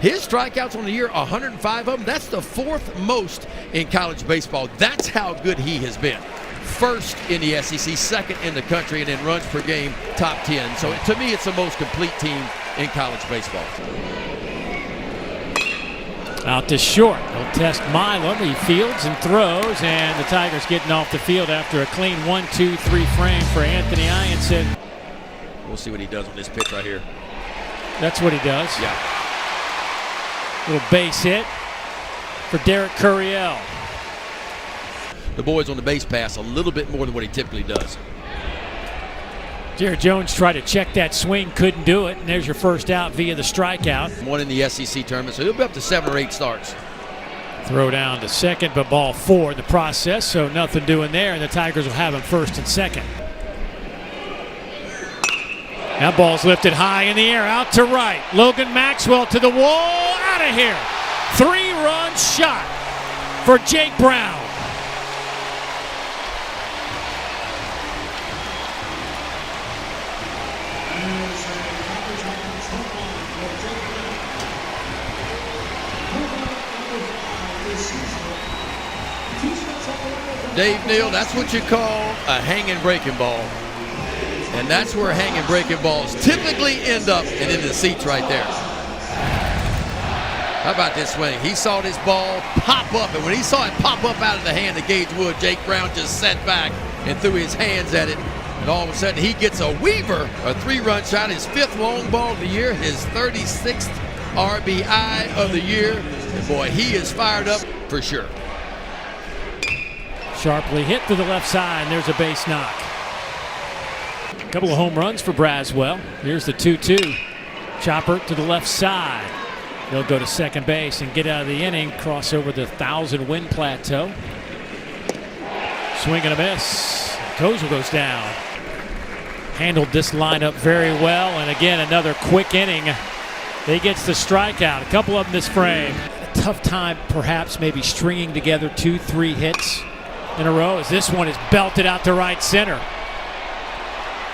His strikeouts on the year, 105 of them. That's the fourth most in college baseball. That's how good he has been. First in the SEC, second in the country, and in runs per game, top 10. So to me, it's the most complete team in college baseball. Out to short. He'll test Milam. He fields and throws, and the Tigers getting off the field after a clean 1-2-3 frame for Anthony Ianson. We'll see what he does on this pitch right here. That's what he does. Yeah. Little base hit for Derek Curiel. The boy's on the base pass a little bit more than what he typically does. Jared Jones tried to check that swing, couldn't do it, and there's your first out via the strikeout. One in the SEC tournament, so he'll be up to 7 or 8 starts. Throw down to second, but ball 4 in the process, so nothing doing there, and the Tigers will have him first and second. That ball's lifted high in the air, out to right. Logan Maxwell to the wall, out of here. 3-run shot for Jake Brown. Dave Neal, that's what you call a hanging breaking ball. And that's where hanging breaking balls typically end up, and in the seats right there. How about this swing? He saw this ball pop up, and when he saw it pop up out of the hand of Gage Wood, Jake Brown just sat back and threw his hands at it. And all of a sudden, he gets a Weaver, a 3-run shot, his 5th long ball of the year, his 36th RBI of the year. And boy, he is fired up for sure. Sharply hit to the left side, and there's a base knock. A couple of home runs for Braswell. Here's the 2-2. Chopper to the left side. He'll go to second base and get out of the inning, cross over the 1,000-win plateau. Swing and a miss. Kozel goes down. Handled this lineup very well, and again, another quick inning. He gets the strikeout. A couple of them this frame. A tough time, perhaps, maybe stringing together 2-3 hits in a row, as this one is belted out to right center.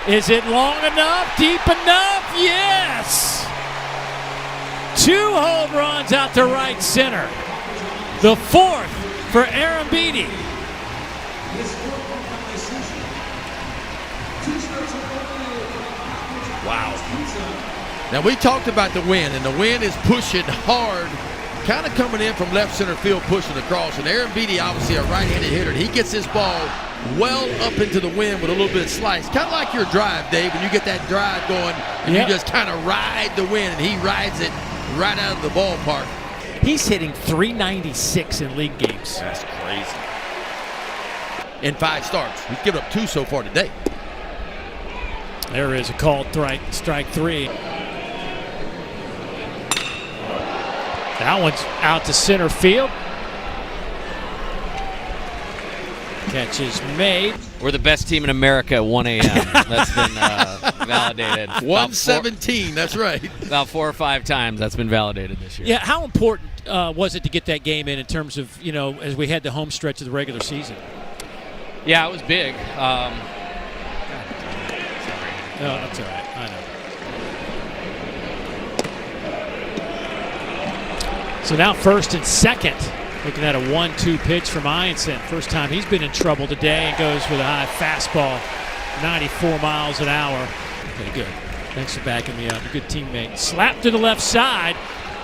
Is it long enough? Deep enough? Yes! 2 home runs out to right center. The 4th for Arrambide. Wow. Now, we talked about the wind, and the wind is pushing hard, kind of coming in from left center field, pushing across. And Arrambide, obviously a right-handed hitter, and he gets his ball well up into the wind with a little bit of slice. Kind of like your drive, Dave, when you get that drive going, and you just kind of ride the wind, and he rides it right out of the ballpark. He's hitting .396 in league games. That's crazy. In 5 starts. He's given up 2 so far today. There is a called strike 3. That one's out to center field. Catch is made. We're the best team in America at 1 a.m. That's been validated. 117, that's right. About 4 or 5 times that's been validated this year. Yeah, how important was it to get that game in terms of, as we had the home stretch of the regular season? Yeah, it was big. No, that's all right. I know. So now first and second. Looking at a 1-2 pitch from Ianson. First time he's been in trouble today, and goes with a high fastball, 94 miles an hour. Okay, good. Thanks for backing me up. A good teammate. Slap to the left side.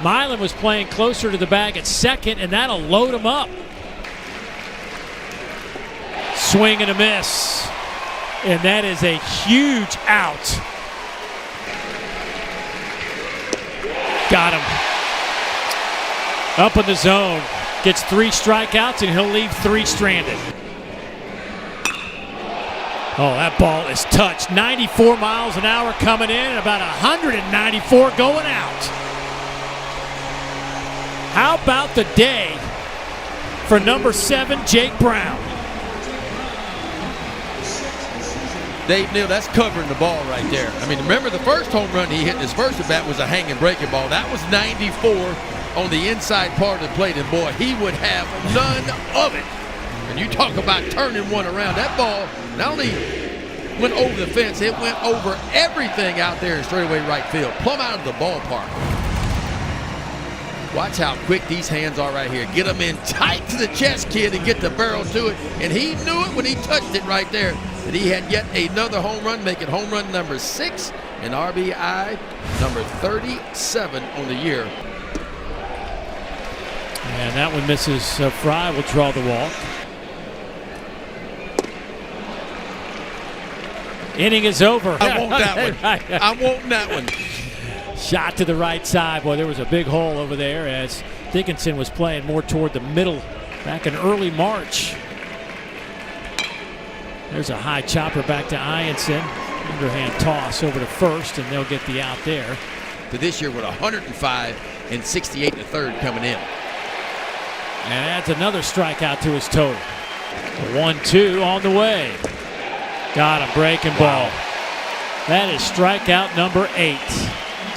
Milan was playing closer to the bag at second, and that'll load him up. Swing and a miss. And that is a huge out. Got him. Up in the zone. Gets 3 strikeouts, and he'll leave 3 stranded. Oh, that ball is touched. 94 miles an hour coming in, and about 194 going out. How about the day for number 7, Jake Brown? Dave Neal, that's covering the ball right there. I mean, remember the first home run he hit in his first at-bat was a hanging breaking ball. That was 94 on the inside part of the plate, and boy, he would have none of it. And you talk about turning one around. That ball not only went over the fence, it went over everything out there in straightaway right field, plumb out of the ballpark. Watch how quick these hands are right here. Get them in tight to the chest, kid, and get the barrel to it. And he knew it when he touched it right there. And he had yet another home run, making home run number 6 and RBI number 37 on the year. And that one misses. Fry will draw the walk. Inning is over. I want that one. I want that one. Shot to the right side. Boy, there was a big hole over there as Dickinson was playing more toward the middle back in early March. There's a high chopper back to Ianson. Underhand toss over to first, and they'll get the out there. To this year with 105 and 68 to third coming in. And adds another strikeout to his total. 1-2 on the way. Got him, breaking ball. That is strikeout number 8.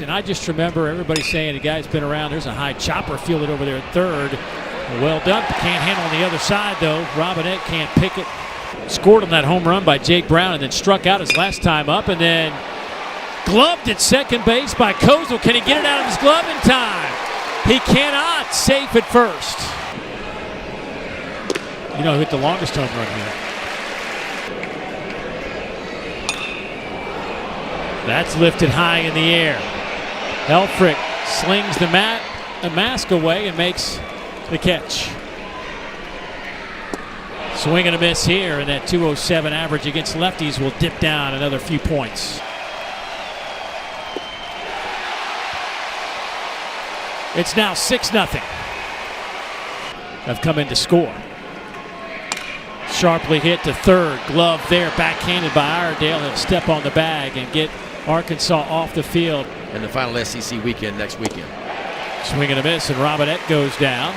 And I just remember everybody saying the guy's been around. There's a high chopper fielded over there at third. Well done. Can't handle on the other side, though. Robinette can't pick it. Scored on that home run by Jake Brown and then struck out his last time up and then gloved at second base by Kozel. Can he get it out of his glove in time? He cannot. Safe at first. You know who hit the longest home run here? That's lifted high in the air. Helfrich slings the mask away and makes the catch. Swing and a miss here, and that .207 average against lefties will dip down another few points. It's now 6-0. Have come in to score. Sharply hit to third. Glove there, backhanded by Iredale. He'll step on the bag and get Arkansas off the field. And the final SEC weekend next weekend. Swing and a miss, and Robinette goes down.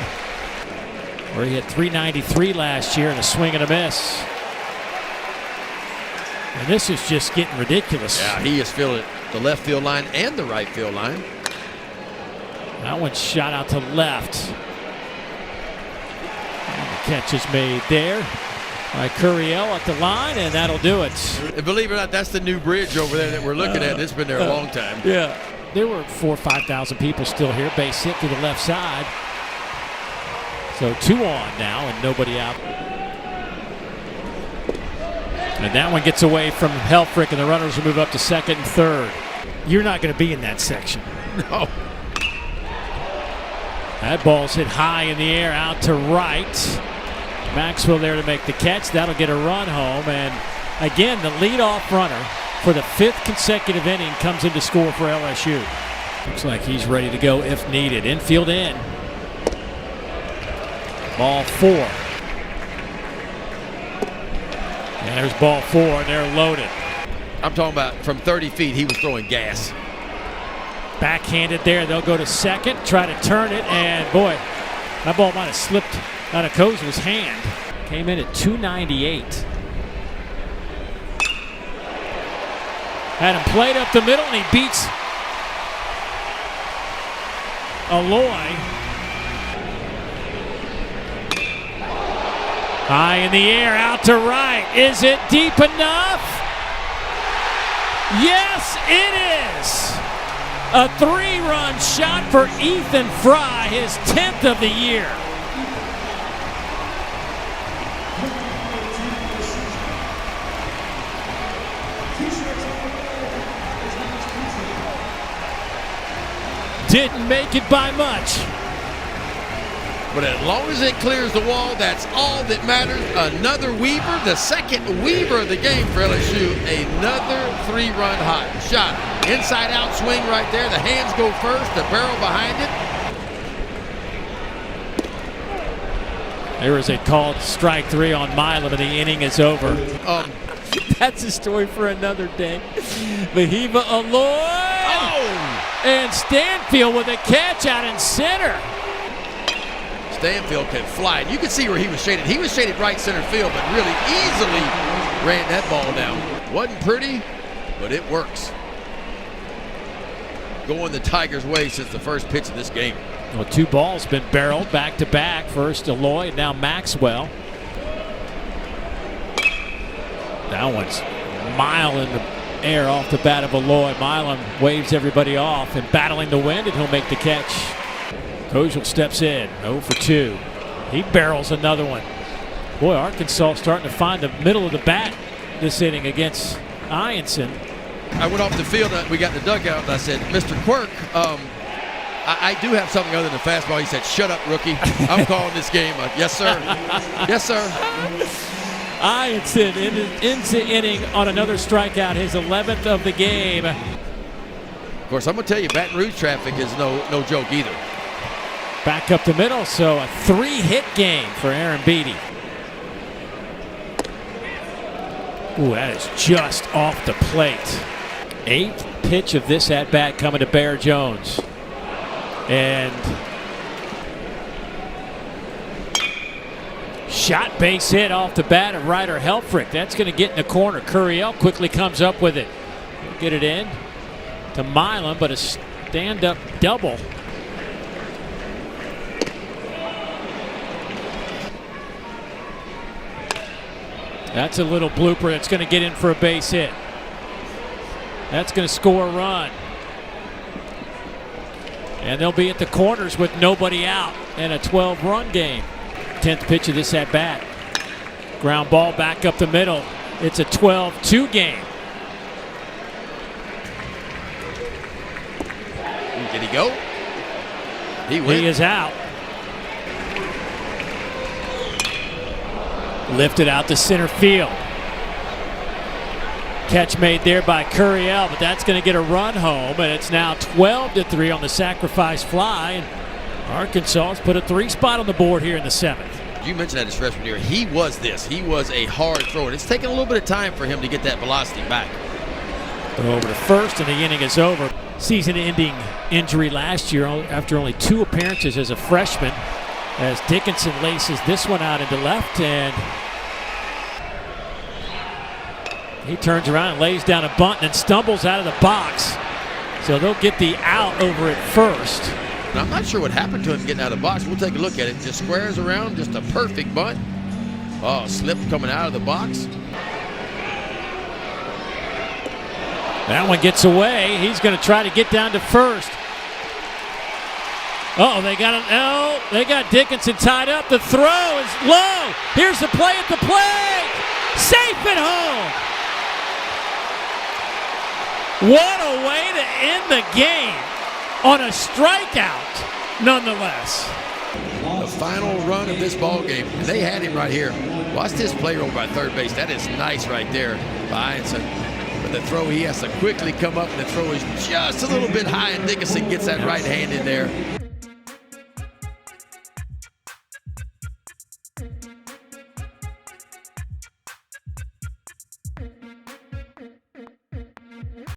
Where he hit .393 last year and a swing and a miss. And this is just getting ridiculous. Yeah, he is fielding the left field line and the right field line. That one shot out to left. And the catch is made there by Curiel at the line, and that'll do it. And believe it or not, that's the new bridge over there that we're looking at. It's been there a long time. Yeah. There were 4,000 or 5,000 people still here. Base hit to the left side. So 2 on now and nobody out. And that one gets away from Helfrich, and the runners will move up to second and third. You're not going to be in that section. No. That ball's hit high in the air out to right. Maxwell there to make the catch. That'll get a run home. And again, the leadoff runner for the 5th consecutive inning comes in to score for LSU. Looks like he's ready to go if needed. Infield in. Ball 4. And there's ball 4, and they're loaded. I'm talking about from 30 feet, he was throwing gas. Backhanded there. They'll go to second, try to turn it, and boy, that ball might have slipped out of Kozel's hand. Came in at 298. Had him played up the middle, and he beats Aloy. High in the air, out to right. Is it deep enough? Yes, it is. A 3-run shot for Ethan Fry, his 10th of the year. Didn't make it by much. But as long as it clears the wall, that's all that matters. Another Weaver, the second Weaver of the game for LSU. Another 3-run hot shot. Inside out swing right there. The hands go first, the barrel behind it. There is a called strike 3 on Milam, and the inning is over. That's a story for another day. Mahiva Aloy! Oh! And Stanfield with a catch out in center. Stanfield can fly. And you can see where he was shaded. He was shaded right center field, but really easily ran that ball down. Wasn't pretty, but it works. Going the Tigers' way since the first pitch of this game. Well, 2 balls been barreled back to back. First Aloy, now Maxwell. That one's a mile in the air off the bat of Aloy. Milam waves everybody off and battling the wind, and he'll make the catch. Kozel steps in, 0 for 2. He barrels another one. Boy, Arkansas starting to find the middle of the bat this inning against Ianson. I went off the field, we got in the dugout, and I said, Mr. Quirk, I do have something other than fastball. He said, shut up, rookie. I'm calling this game. Yes, sir. Yes, sir. Ianson ends the inning on another strikeout, his 11th of the game. Of course, I'm going to tell you, Baton Rouge traffic is no joke either. Back up the middle, so a 3-hit game for Arrambide. Ooh, that is just off the plate. 8th pitch of this at-bat coming to Bear Jones. And shot base hit off the bat of Ryder Helfrich. That's going to get in the corner. Curiel quickly comes up with it. Get it in to Milam, but a stand-up double. That's a little blooper that's going to get in for a base hit. That's going to score a run. And they'll be at the corners with nobody out in a 12-run game. 10th pitch of this at-bat. Ground ball back up the middle. It's a 12-2 game. Did he go? He went. He is out. Lifted out to center field. Catch made there by Curiel, but that's going to get a run home, and it's now 12-3 on the sacrifice fly. And Arkansas has put a 3 spot on the board here in the 7th. You mentioned that his freshman year. He was a hard thrower. It's taken a little bit of time for him to get that velocity back. Over to first, and the inning is over. Season-ending injury last year after only 2 appearances as a freshman, as Dickinson laces this one out into left, and he turns around and lays down a bunt and then stumbles out of the box. So they'll get the out over at first. And I'm not sure what happened to him getting out of the box. We'll take a look at it. Just squares around, just a perfect bunt. Oh, slip coming out of the box. That one gets away. He's going to try to get down to first. Uh-oh, they got Dickinson tied up. The throw is low. Here's the play at the plate. Safe at home. What a way to end the game on a strikeout, nonetheless. The final run of this ball game. They had him right here. Watch this play over by third base. That is nice right there by Ianson. But the throw, he has to quickly come up, and the throw is just a little bit high, and Dickinson gets that right hand in there.